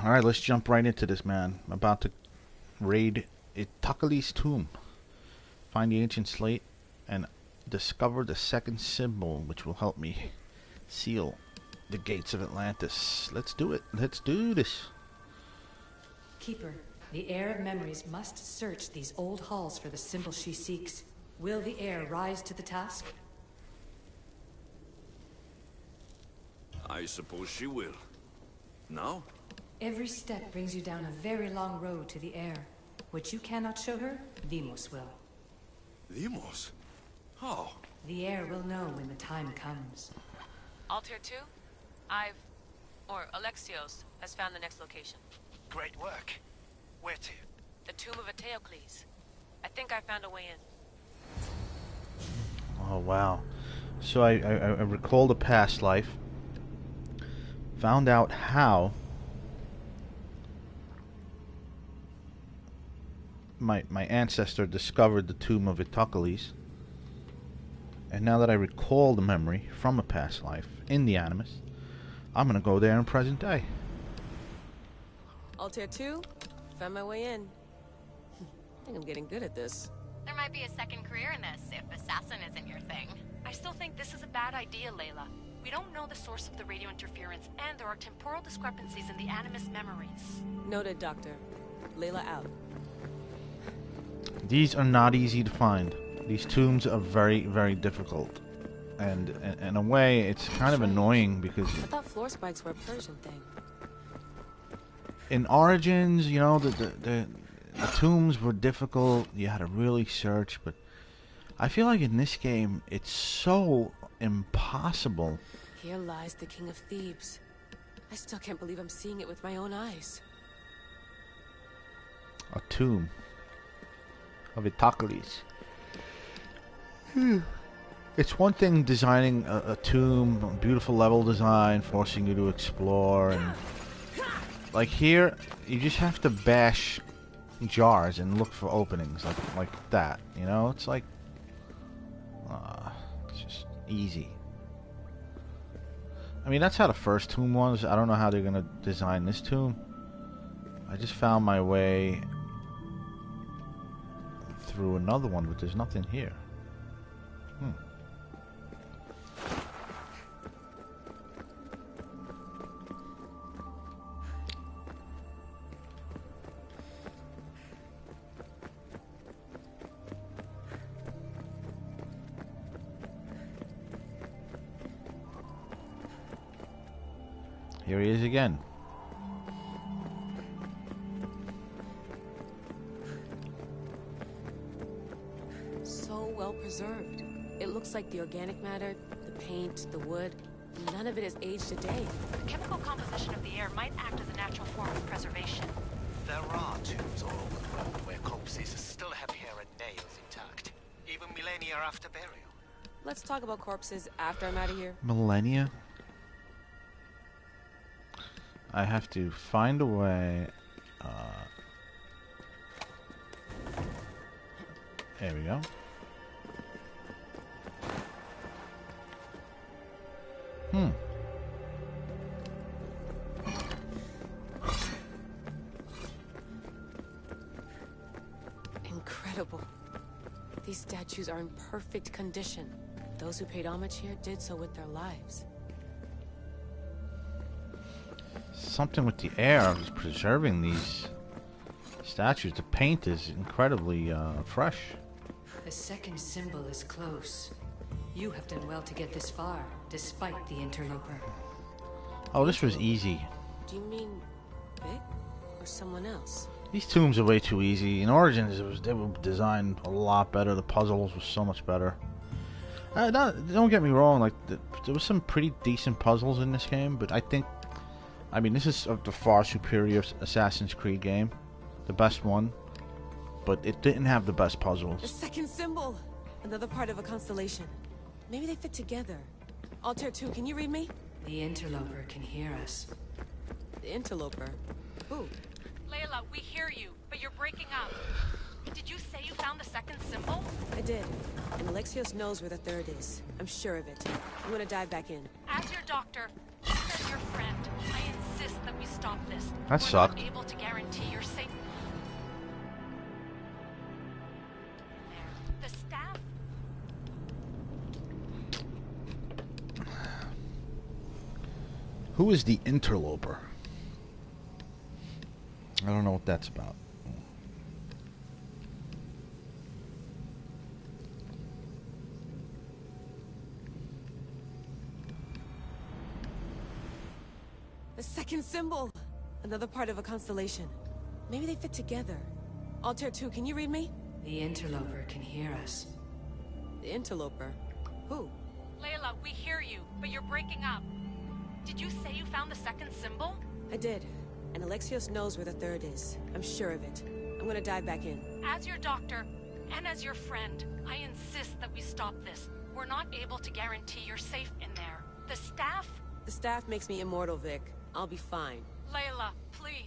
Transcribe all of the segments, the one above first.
Alright, let's jump right into this, man. I'm about to raid Itakali's tomb. Find the ancient slate and discover the second symbol, which will help me seal the gates of Atlantis. Let's do it. Let's do this. Keeper, the Heir of Memories must search these old halls for the symbol she seeks. Will the Heir rise to the task? I suppose she will. Now? Every step brings you down a very long road to the Heir. What you cannot show her, Demos will. Demos? How? The Heir will know when the time comes. Altair 2? Alexios has found the next location. Great work. Where to? The tomb of Eteocles. I think I found a way in. Oh, wow. So I recalled a past life. Found out how my ancestor discovered the tomb of Eteocles. And now that I recall the memory from a past life in the Animus, I'm gonna go there in present day. Altair 2? Found my way in. I think I'm getting good at this. There might be a second career in this if assassin isn't your thing. I still think this is a bad idea, Layla. We don't know the source of the radio interference, and there are temporal discrepancies in the Animus memories. Noted, Doctor. Layla out. These are not easy to find. These tombs are very, very difficult. And in a way, it's kind of annoying because... I thought floor spikes were a Persian thing. In Origins, you know, the tombs were difficult. You had to really search, but I feel like in this game, it's so impossible. Here lies the King of Thebes. I still can't believe I'm seeing it with my own eyes. A tomb of Eteocles. It's one thing designing a tomb, beautiful level design, forcing you to explore, and like here, you just have to bash jars and look for openings like that. You know, it's like it's just easy. I mean, that's how the first tomb was. I don't know how they're gonna design this tomb. I just found my way through another one, but there's nothing here. Here he is again. So well preserved. It looks like the organic matter, the paint, the wood, none of it has aged a day. The chemical composition of the air might act as a natural form of preservation. There are tombs all over the world where corpses still have hair and nails intact, even millennia after burial. Let's talk about corpses after I'm out of here. Millennia? I have to find a way. There we go. Incredible. These statues are in perfect condition. Those who paid homage here did so with their lives. Something with the air of preserving these statues. The paint is incredibly fresh. The second symbol is close. You have done well to get this far, despite the interloper. Oh, this was easy. Do you mean Vic or someone else? These tombs are way too easy. In Origins, they were designed a lot better. The puzzles were so much better. Don't get me wrong. Like there was some pretty decent puzzles in this game, but I mean, this is the far superior Assassin's Creed game, the best one, but it didn't have the best puzzles. The second symbol, another part of a constellation. Maybe they fit together. Altair 2, can you read me? The interloper can hear us. The interloper? Who? Layla, we hear you, but you're breaking up. Did you say you found the second symbol? I did. And Alexios knows where the third is. I'm sure of it. I'm gonna dive back in. As your doctor, as your friend, I insist that we stop stop this. That sucked. We're not able to guarantee your safety. The staff. Who is the interloper? I don't know what that's about. The second symbol! Another part of a constellation. Maybe they fit together. Altair 2, can you read me? The interloper can hear us. The interloper? Who? Layla, we hear you, but you're breaking up. Did you say you found the second symbol? I did. And Alexios knows where the third is. I'm sure of it. I'm gonna dive back in. As your doctor, and as your friend, I insist that we stop this. We're not able to guarantee you're safe in there. The staff? The staff makes me immortal, Vic. I'll be fine. Layla, please.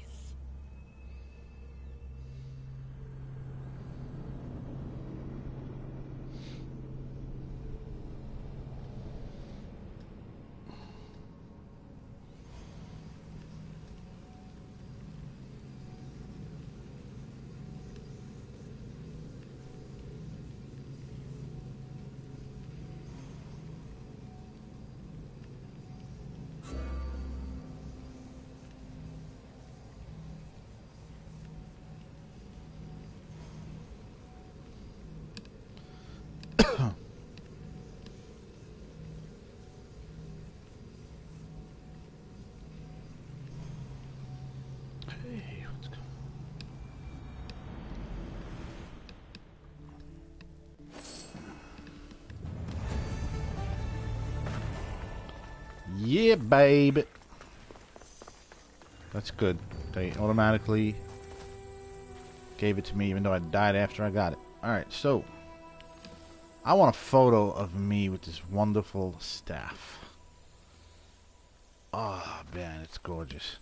Hey, let's go. Yeah, babe. That's good. They automatically gave it to me even though I died after I got it. Alright, so I want a photo of me with this wonderful staff. Oh, man, it's gorgeous.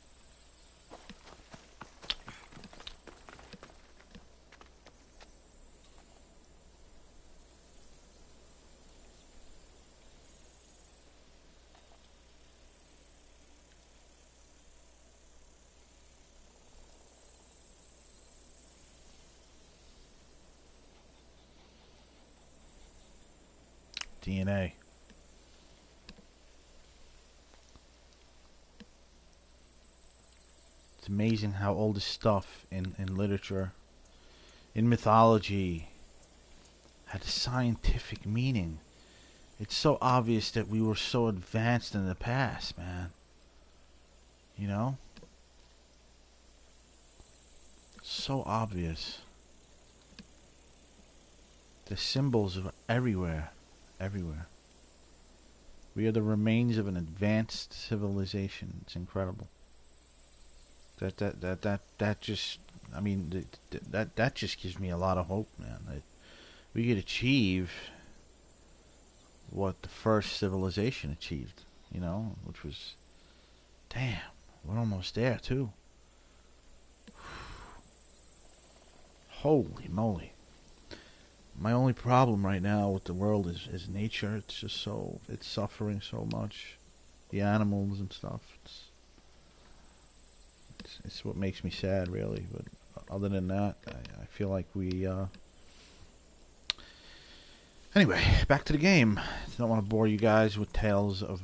DNA. It's amazing how all this stuff in literature, in mythology, had a scientific meaning. It's so obvious that we were so advanced in the past, man. You know? So obvious. The symbols are everywhere. Everywhere. We are the remains of an advanced civilization. It's incredible. That just, I mean, that just gives me a lot of hope, man. That we could achieve what the first civilization achieved, you know, which was, damn, we're almost there too. Holy moly. My only problem right now with the world is nature. It's just so, it's suffering so much. The animals and stuff. It's what makes me sad, really. But other than that, I feel like we, anyway, back to the game. I don't want to bore you guys with tales of,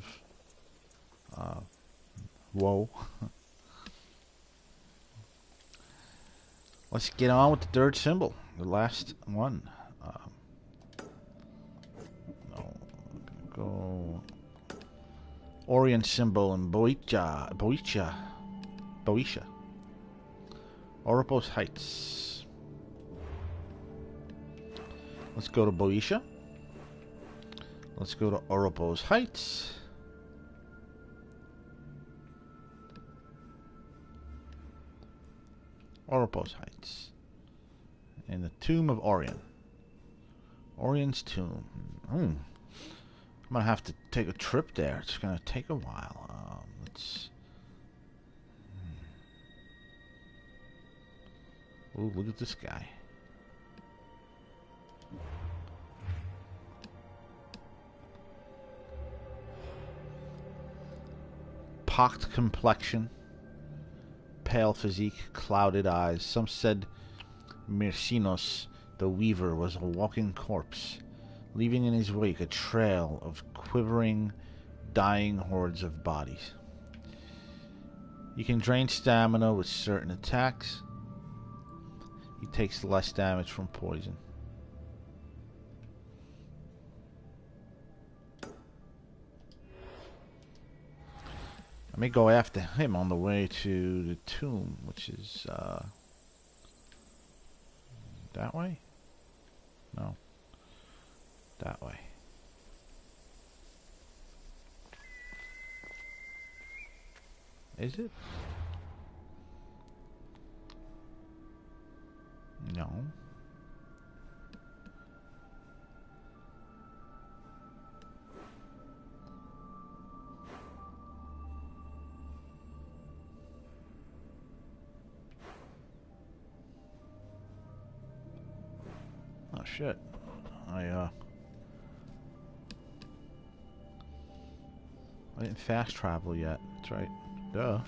woe. Let's get on with the third symbol. The last one. Go Orient symbol in Boeotia. Oropos Heights. Let's go to Boeotia. Let's go to Oropos Heights. Oropos Heights. In the Tomb of Orion. Orion's tomb. I'm gonna have to take a trip there. It's gonna take a while. Let's. Oh, look at this guy. Pocked complexion. pale physique, clouded eyes. Some said Myrcinos, the weaver, was a walking corpse, leaving in his wake a trail of quivering, dying hordes of bodies. You can drain stamina with certain attacks. He takes less damage from poison. I may go after him on the way to the tomb, which is that way? No. That way. Is it? No. Oh shit. I didn't fast travel yet. That's right. Duh.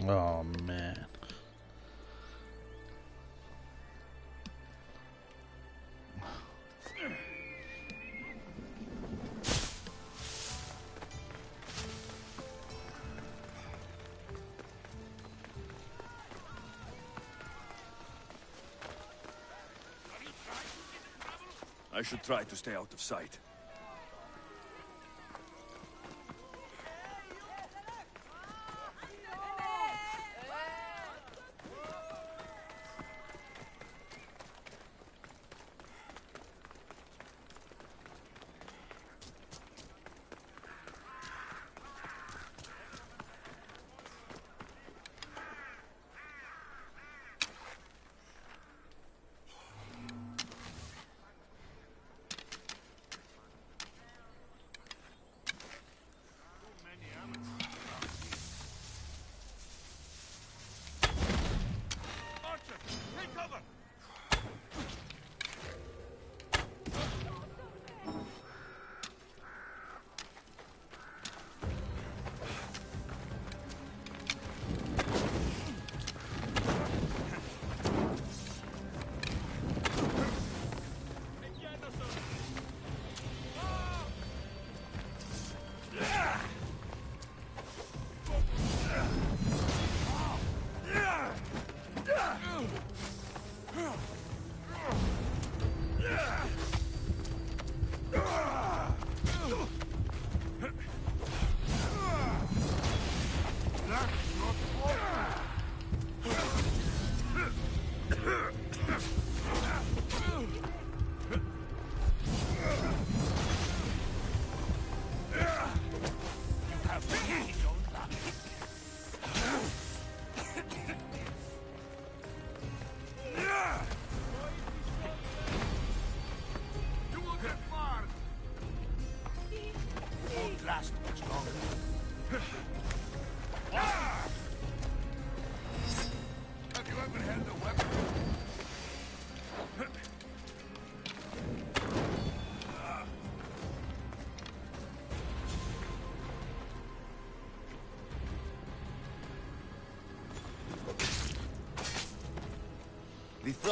Oh man. I should try to stay out of sight.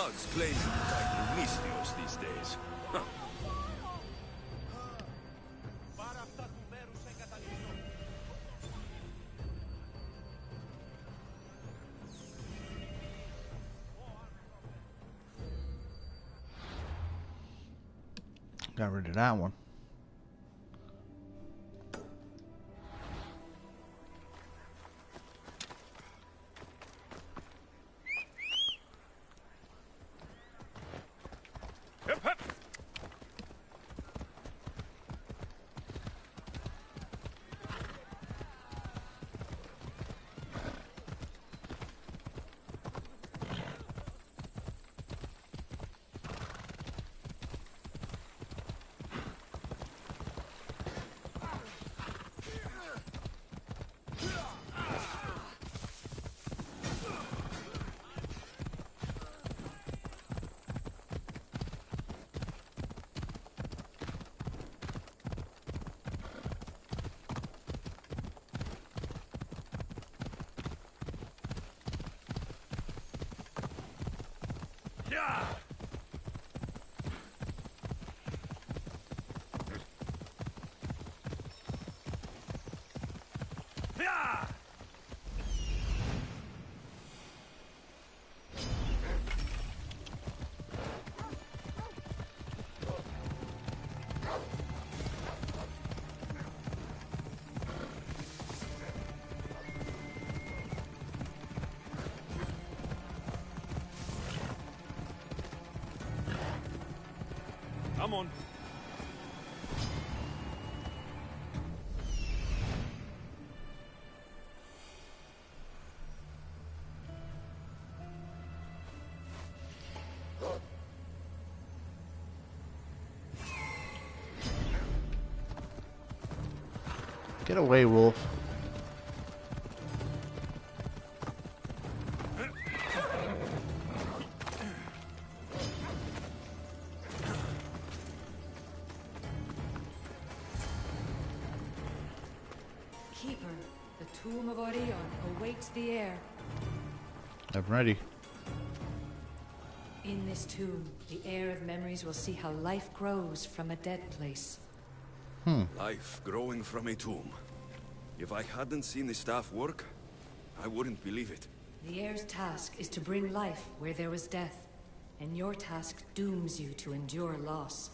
thugs claiming the title Mystios these days. Huh. Got rid of that one. Come on. Get away, wolf. Keeper, the tomb of Orion awaits the heir. I'm ready. In this tomb, the heir of memories will see how life grows from a dead place. Life growing from a tomb. If I hadn't seen the staff work, I wouldn't believe it. The heir's task is to bring life where there was death, and your task dooms you to endure loss.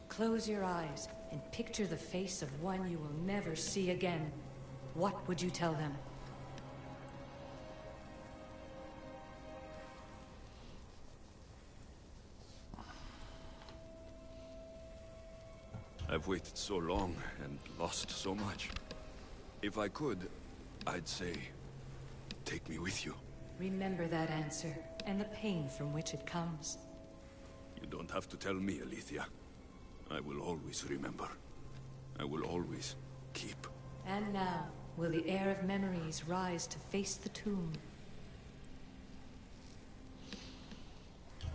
Close your eyes and picture the face of one you will never see again. What would you tell them? I've waited so long and lost so much. If I could, I'd say, take me with you. Remember that answer, and the pain from which it comes. You don't have to tell me, Alethea. I will always remember. I will always keep. And now, will the heir of memories rise to face the tomb?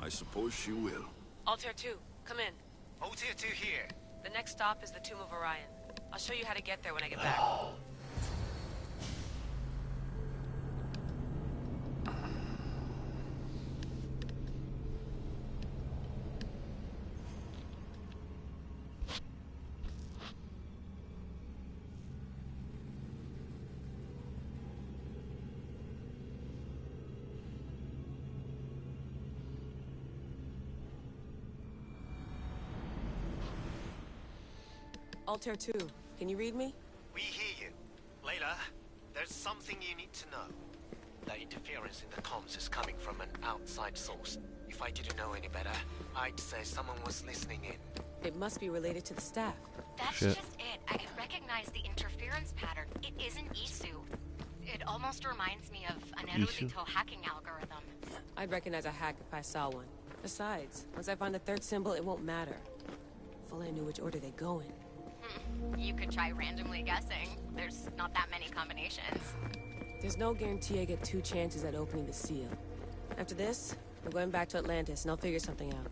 I suppose she will. Altair 2, come in. Altair 2 here. The next stop is the Tomb of Orion. I'll show you how to get there when I get back. Altair 2, can you read me? We hear you. Layla, there's something you need to know. The interference in the comms is coming from an outside source. If I didn't know any better, I'd say someone was listening in. It must be related to the staff. That's Shit. just it. I can recognize the interference pattern. It isn't Isu. It almost reminds me of an Isu? erudito hacking algorithm. I'd recognize a hack if I saw one. Besides, once I find the third symbol, it won't matter. If only I knew which order they go in. You could try randomly guessing. There's not that many combinations. There's no guarantee I get 2 chances at opening the seal. After this, we're going back to Atlantis and I'll figure something out.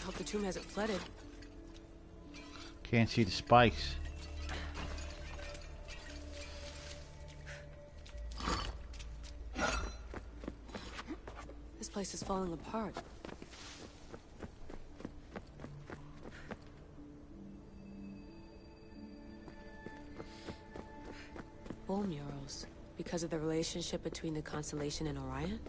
Hope the tomb hasn't flooded. Can't see the spikes. This place is falling apart. Bull murals. Because of the relationship between the constellation and Orion?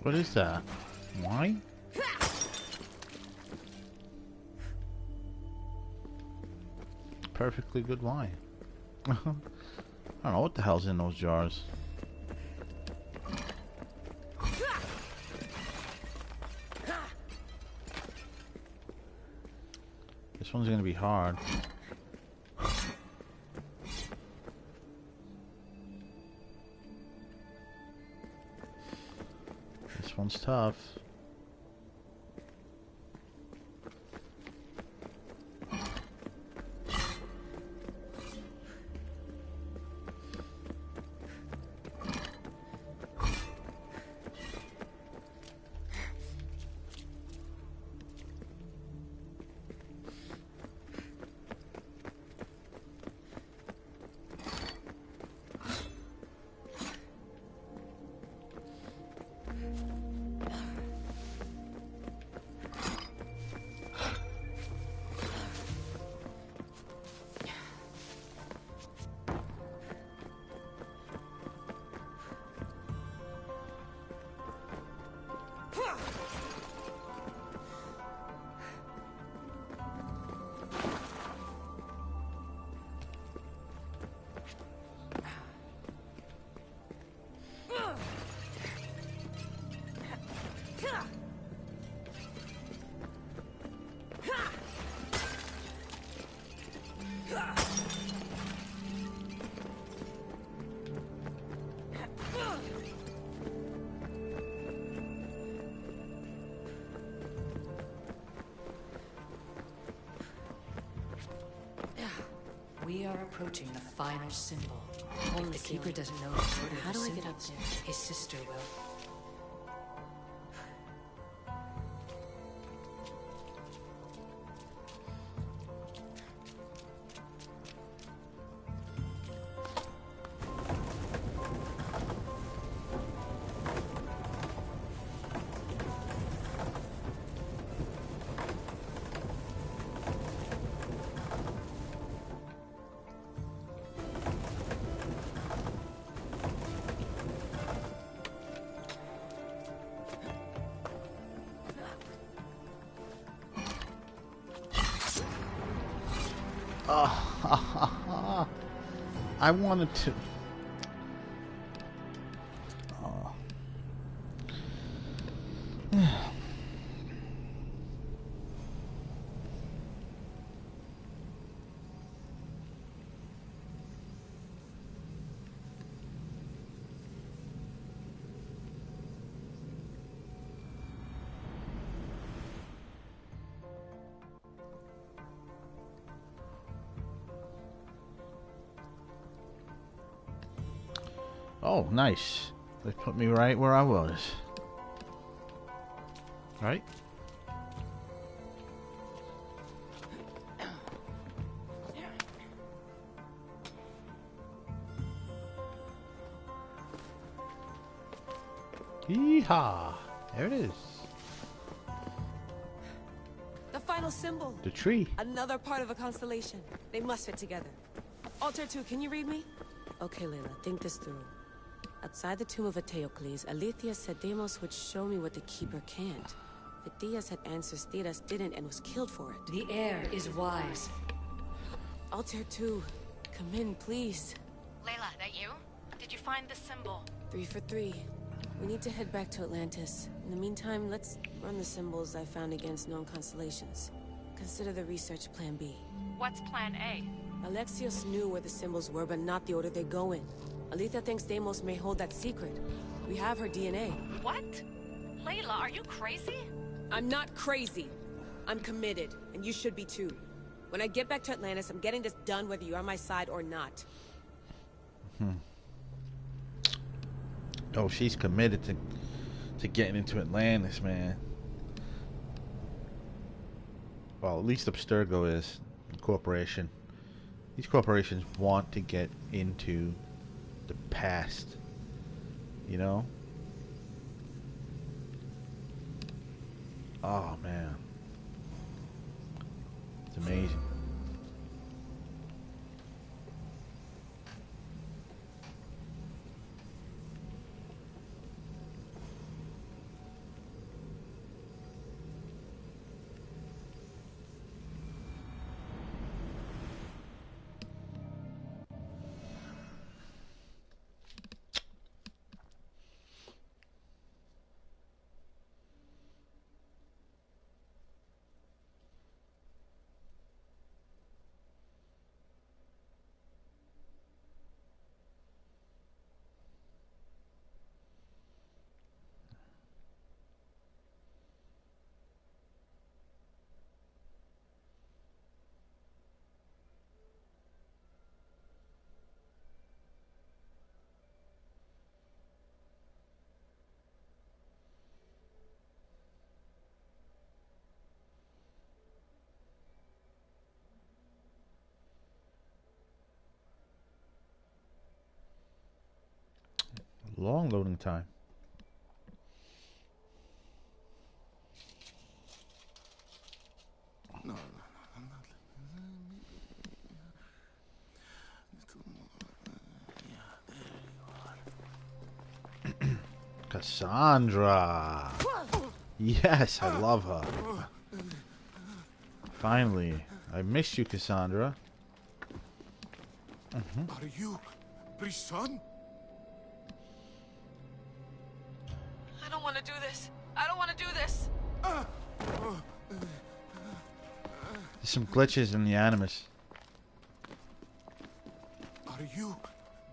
What is that? Wine? Perfectly good wine. I don't know what the hell's in those jars. This one's gonna be hard. This one's tough. We are approaching the final symbol. Only The Keeper ceiling. doesn't know the order How of the do I get up symbols. there? His sister will. I wanted to. Oh. Oh, nice. They put me right where I was. Right? Yeehaw! There it is. The final symbol. The tree. Another part of a constellation. They must fit together. Alter 2, can you read me? Okay, Layla, think this through. Outside the tomb of Eteocles, Alethea said Deimos would show me what the Keeper can't. The Diaz had answers Tiras didn't and was killed for it. The heir is wise. Altair 2, come in, please. Layla, that you? Did you find the symbol? 3 for 3. We need to head back to Atlantis. In the meantime, let's run the symbols I found against known constellations. Consider the research plan B. What's plan A? Alexios knew where the symbols were, but not the order they go in. Aletha thinks Deimos may hold that secret. We have her DNA. What? Layla, are you crazy? I'm not crazy. I'm committed, and you should be too. When I get back to Atlantis, I'm getting this done whether you're on my side or not. Oh, she's committed to getting into Atlantis, man. Well, at least Abstergo is a corporation. These corporations want to get into the past, you know? Oh, man. It's amazing. Long loading time. No. Cassandra. Yes, I love her. Finally. I missed you, Cassandra. Are you Brisson? I don't want to do this. I don't want to do this. There's some glitches in the Animus. Are you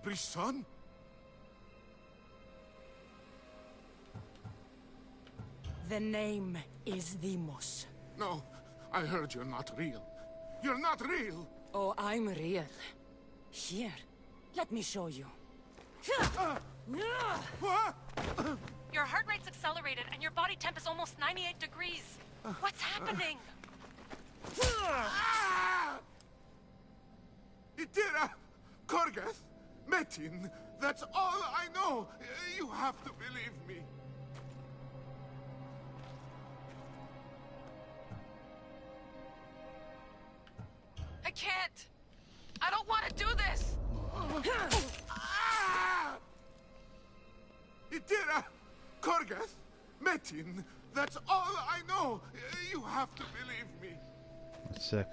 Brisson? The name is Deimos. No, I heard you're not real. You're not real! Oh, I'm real. Here, let me show you. What? Your heart rate's accelerated and your body temp is almost 98 degrees. What's happening? Itira! Korgath! Metin! That's all I know! You have to believe me. I can't. I don't want to do this. Itira! Korgath! Metin! That's all I know! You have to believe me. That's sick.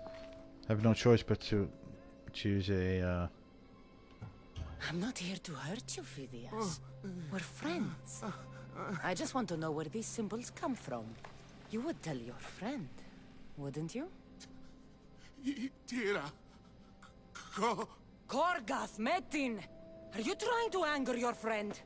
I have no choice but to choose a, I'm not here to hurt you, Phidias. We're friends. I just want to know where these symbols come from. You would tell your friend, wouldn't you? Itira! Korgath, Metin! Are you trying to anger your friend?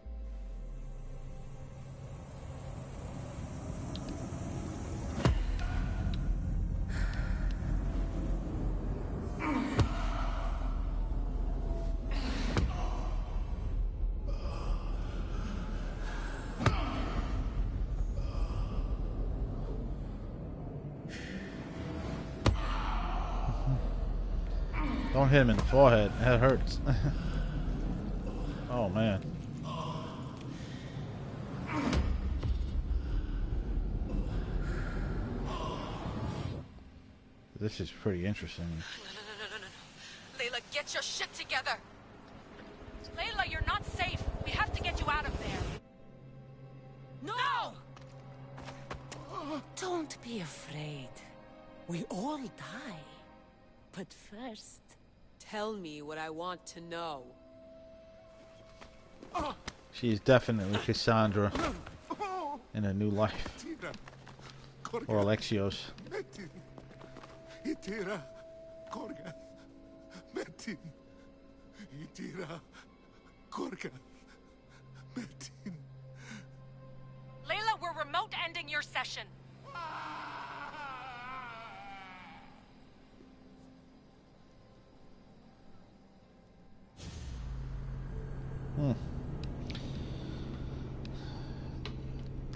Don't hit him in the forehead. That hurts. Oh, man. This is pretty interesting. No. Layla, get your shit together. Layla, you're not safe. We have to get you out of there. No! Don't be afraid. We all die. But first... Tell me what I want to know. She's definitely Cassandra in a new life. Or Alexios. Metin. Itira. Korgath. Metin. Itira. Korgath. Metin. Layla, we're remote ending your session.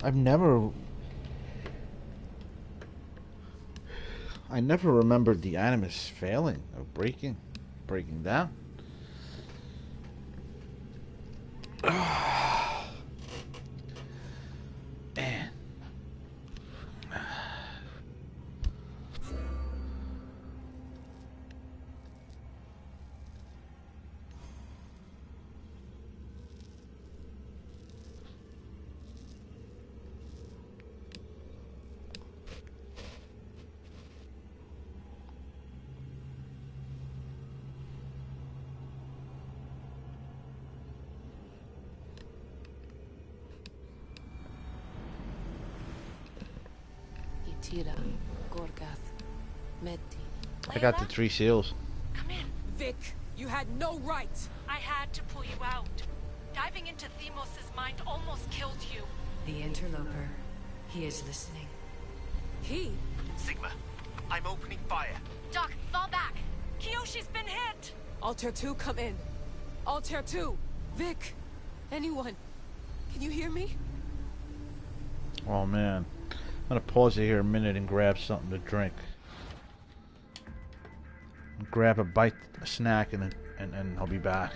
I never remembered the Animus failing or breaking down. Man. Itira, Gorgath, Metin. I got the 3 seals. Come in. Vic, you had no right. I had to pull you out. Diving into Themos' mind almost killed you. The interloper. He is listening. He? Sigma, I'm opening fire. Doc, fall back. Kiyoshi's been hit. Altair 2, come in. Altair 2. Vic. Anyone. Can you hear me? Oh man. I'm gonna pause it here a minute and grab something to drink. Grab a bite, a snack, and I'll be back.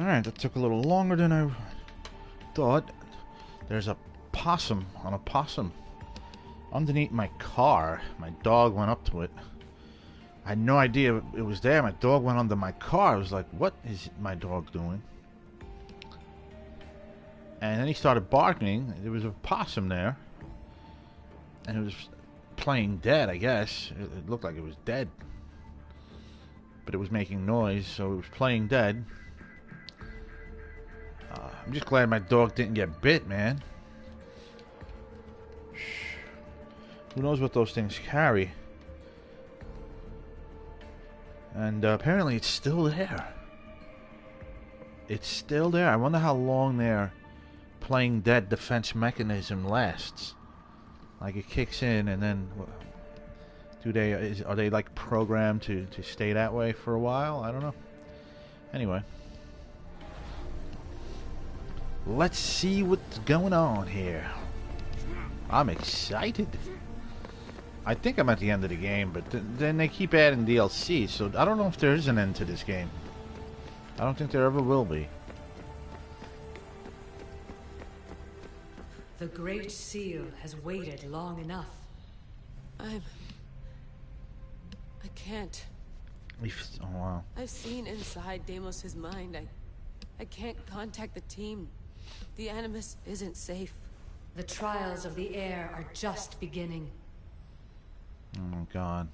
Alright, that took a little longer than I thought. There's a possum on a possum underneath my car. My dog went up to it. I had no idea it was there. My dog went under my car. I was like, what is my dog doing? And then he started barking. There was a possum there. And it was playing dead, I guess. It looked like it was dead. But it was making noise, so it was playing dead. I'm just glad my dog didn't get bit, man. Who knows what those things carry? And apparently it's still there. It's still there. I wonder how long their playing dead defense mechanism lasts. Like it kicks in and then are they like programmed to stay that way for a while? I don't know. Anyway. Let's see what's going on here. I'm excited. I think I'm at the end of the game, but then they keep adding DLC, so I don't know if there is an end to this game. I don't think there ever will be. The Great Seal has waited long enough. I can't. Oh, wow. I've seen inside Deimos's mind. I can't contact the team. The Animus isn't safe. The trials of the Heir are just beginning. Oh God.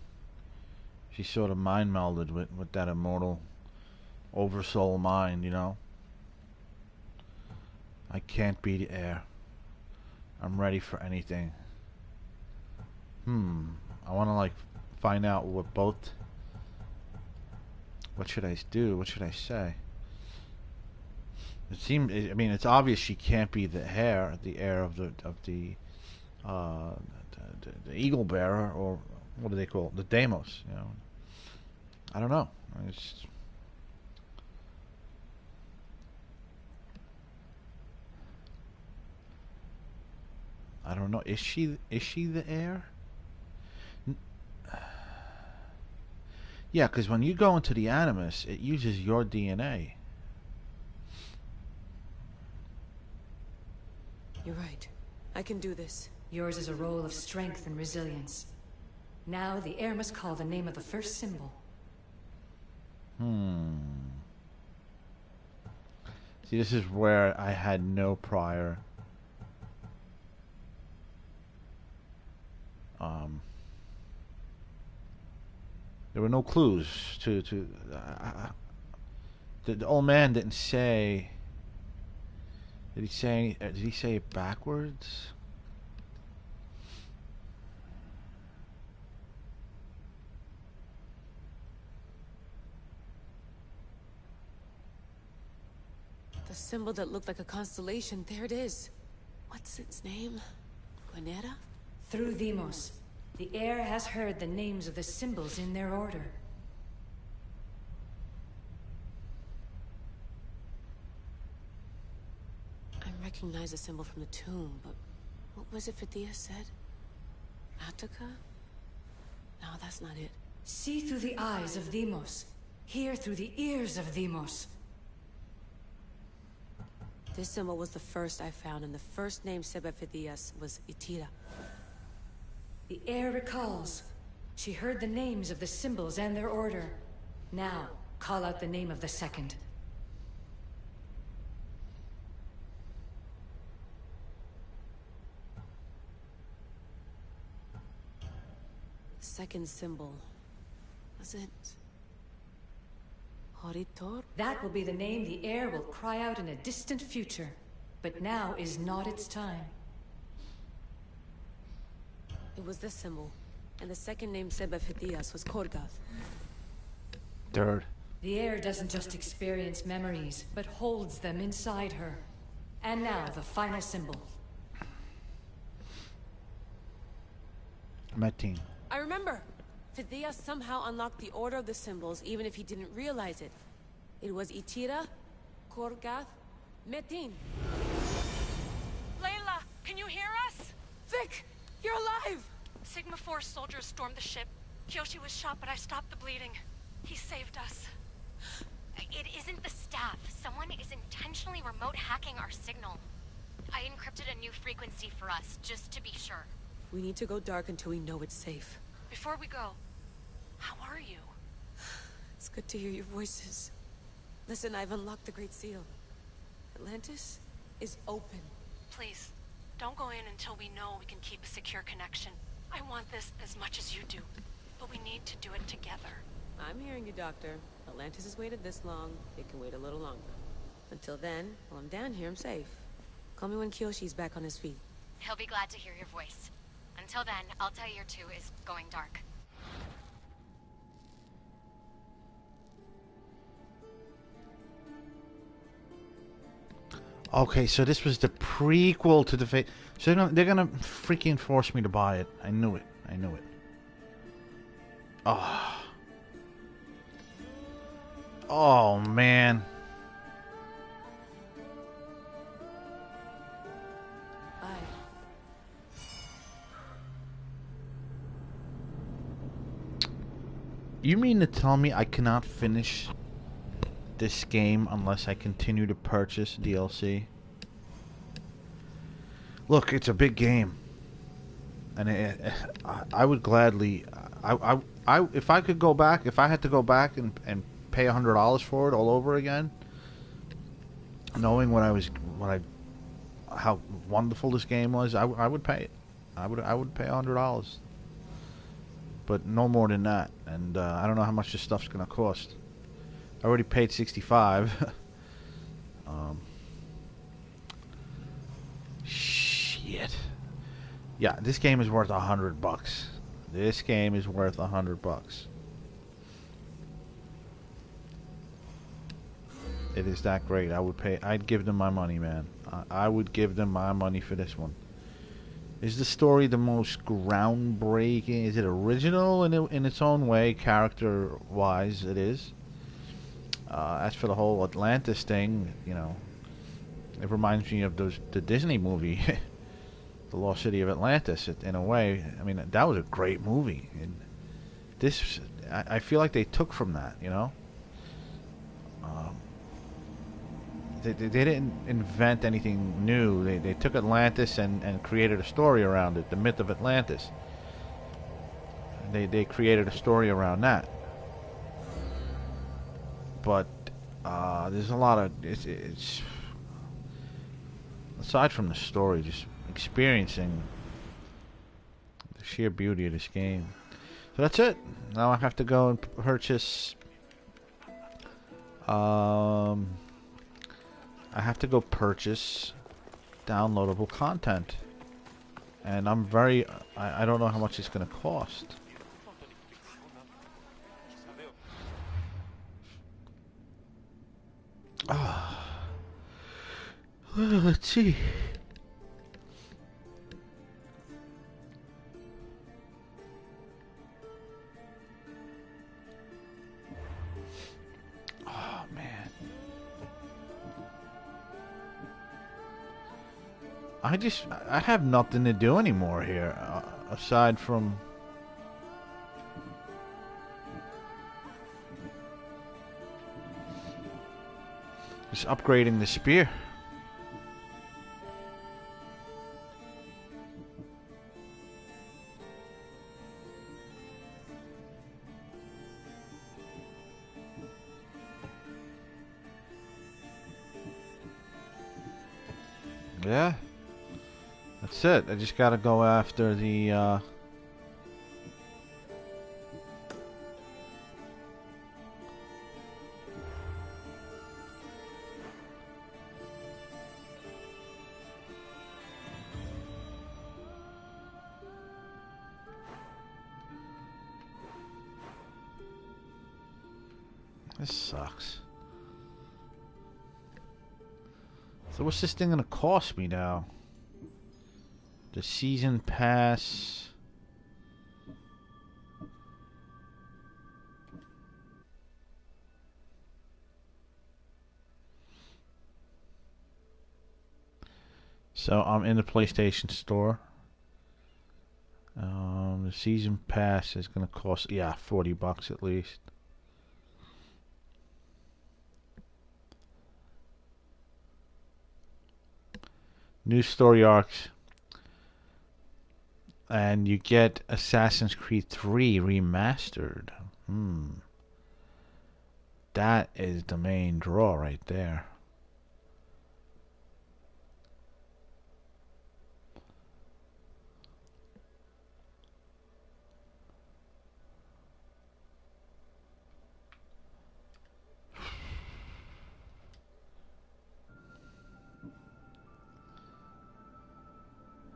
She sort of mind melded with that immortal oversoul mind, you know? I can't be the Heir. I'm ready for anything. I want to like find out what both. What should I do? What should I say? It seems. I mean, it's obvious she can't be the heir of the eagle bearer, or what do they call it? The Deimos. You know. I don't know. I don't know. Is she the heir? Yeah, because when you go into the Animus, it uses your DNA. You're right. I can do this. Yours is a role of strength and resilience. Now the Heir must call the name of the first symbol. See, this is where I had no prior there were no clues to the old man didn't say. Did he say it backwards? The symbol that looked like a constellation, there it is. What's its name? Guanera? Through Deimos, the Heir has heard the names of the symbols in their order. I recognize a symbol from the tomb, but what was it Phidias said? Attica? No, that's not it. See through the eyes of Deimos. Hear through the ears of Deimos. This symbol was the first I found, and the first name said by Phidias was Itira. The Heir recalls. She heard the names of the symbols and their order. Now, call out the name of the second. The second symbol. Was it... Horitor? That will be the name the Heir will cry out in a distant future. But now is not its time. It was this symbol. And the second name said by Phidias was Korgath. Third. The Heir doesn't just experience memories, but holds them inside her. And now, the final symbol. Metin. I remember! Phidias somehow unlocked the order of the symbols, even if he didn't realize it. It was Itira, Korgath, Metin. Layla, can you hear us? Vic! You're alive! Sigma Force soldiers stormed the ship. Kyoshi was shot, but I stopped the bleeding. He saved us. It isn't the staff. Someone is intentionally remote hacking our signal. I encrypted a new frequency for us, just to be sure. We need to go dark until we know it's safe. Before we go, how are you? It's good to hear your voices. Listen, I've unlocked the Great Seal. Atlantis is open. Please, don't go in until we know we can keep a secure connection. I want this as much as you do, but we need to do it together. I'm hearing you, Doctor. Atlantis has waited this long. It can wait a little longer. Until then, while I'm down here, I'm safe. Call me when Kyoshi's back on his feet. He'll be glad to hear your voice. Until then, Altair 2 is going dark. Okay, so this was the prequel to the Fate. So they're gonna freaking force me to buy it. I knew it. I knew it. Oh. Oh, man. Bye. You mean to tell me I cannot finish this game unless I continue to purchase DLC? Look, it's a big game, and I would gladly, if I could go back, if I had to go back and pay $100 for it all over again, knowing how wonderful this game was, I would pay it. I would pay $100, but no more than that. And I don't know how much this stuff's gonna cost. I already paid $65. Shit. Yeah, this game is worth $100. This game is worth $100. It is that great. I would pay. I'd give them my money, man. I would give them my money for this one. Is the story the most groundbreaking? Is it original in its own way, character-wise? It is. As for the whole Atlantis thing, you know, it reminds me of the Disney movie, The Lost City of Atlantis. In a way, I mean, that was a great movie. And this, I feel like they took from that, you know. They didn't invent anything new. They took Atlantis and created a story around it, the myth of Atlantis. They created a story around that. But there's a lot of it's aside from the story, just experiencing the sheer beauty of this game. So that's it. Now I have to go and purchase. I have to go purchase downloadable content, and I'm very. I don't know how much it's going to cost. Let's see. Oh man. I have nothing to do anymore here aside from just upgrading the spear. Yeah. That's it. I just gotta go after the This sucks. So what's this thing gonna cost me now? The season pass. So I'm in the PlayStation Store. The season pass is gonna cost, yeah, $40 at least. New story arcs. And you get Assassin's Creed 3 remastered. That is the main draw right there.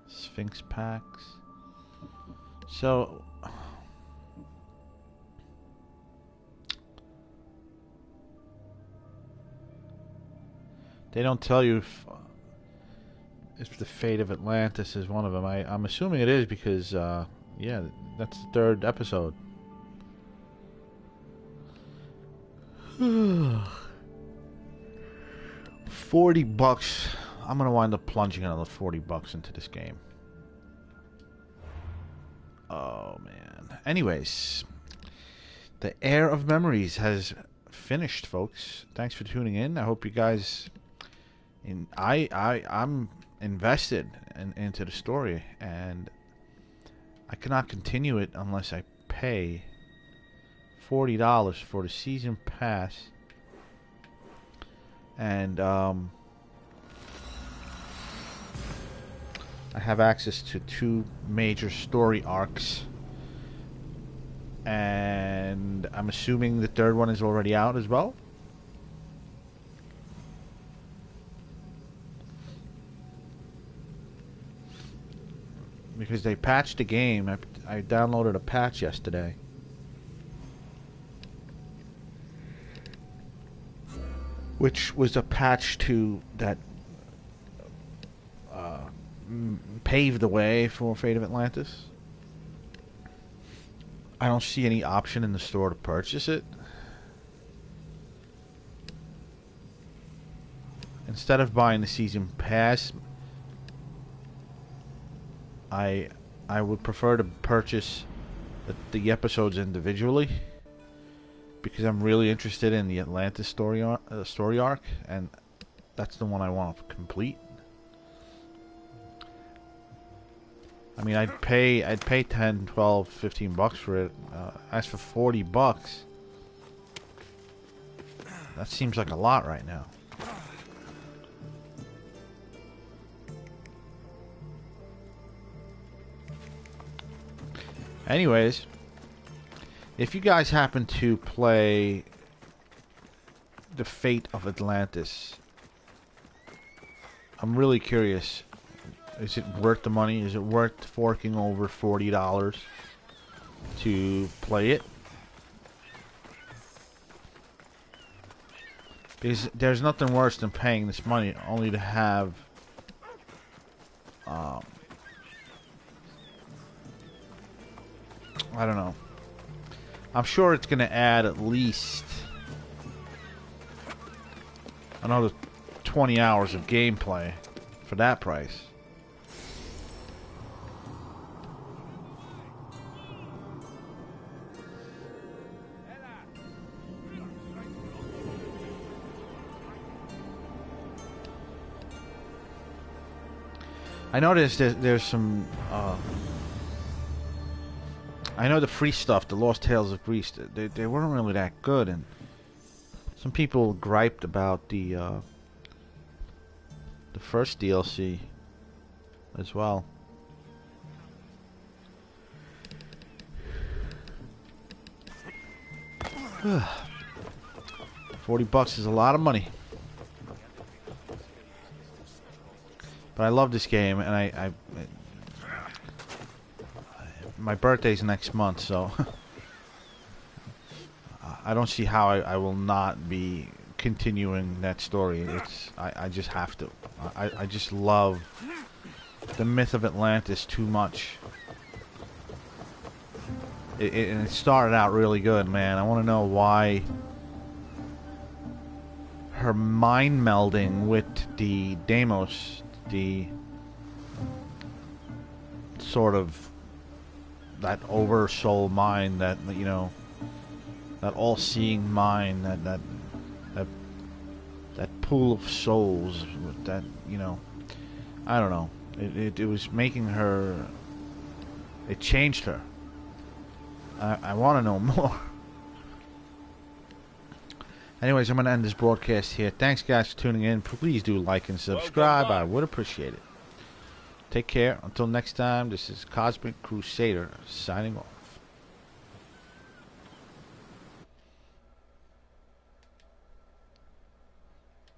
Sphinx packs. So they don't tell you if the fate of Atlantis is one of them. I'm assuming it is because yeah, that's the third episode. $40. I'm gonna wind up plunging another $40 into this game. Oh man. Anyways, the Heir of Memories has finished, folks. Thanks for tuning in. I hope you guys. I'm invested into the story, and I cannot continue it unless I pay $40 for the season pass. And I have access to 2 major story arcs, and I'm assuming the third one is already out as well. Because they patched the game. I downloaded a patch yesterday. Which was a patch to that paved the way for Fate of Atlantis. I don't see any option in the store to purchase it. Instead of buying the season pass, I would prefer to purchase the episodes individually, because I'm really interested in the Atlantis story arc, and that's the one I want to complete. I mean, I'd pay 10, 12, 15 bucks for it. As for $40, that seems like a lot right now. Anyways, if you guys happen to play The Fate of Atlantis, I'm really curious. Is it worth the money? Is it worth forking over $40 to play it? Because there's nothing worse than paying this money only to have I don't know. I'm sure it's going to add at least another 20 hours of gameplay for that price. I noticed there's some I know the free stuff, the Lost Tales of Greece, they weren't really that good, and some people griped about the first DLC as well. $40 is a lot of money. But I love this game, and my birthday's next month, so I don't see how I will not be continuing that story. I just have to. I just love the myth of Atlantis too much. And it started out really good, man. I want to know why her mind melding with the Deimos, the sort of that oversoul mind, that, you know, that all-seeing mind, that pool of souls, that, you know, I don't know. It was making her... It changed her. I want to know more. Anyways, I'm going to end this broadcast here. Thanks, guys, for tuning in. Please do like and subscribe. I would appreciate it. Take care. Until next time, this is Cosmic Crusader signing off.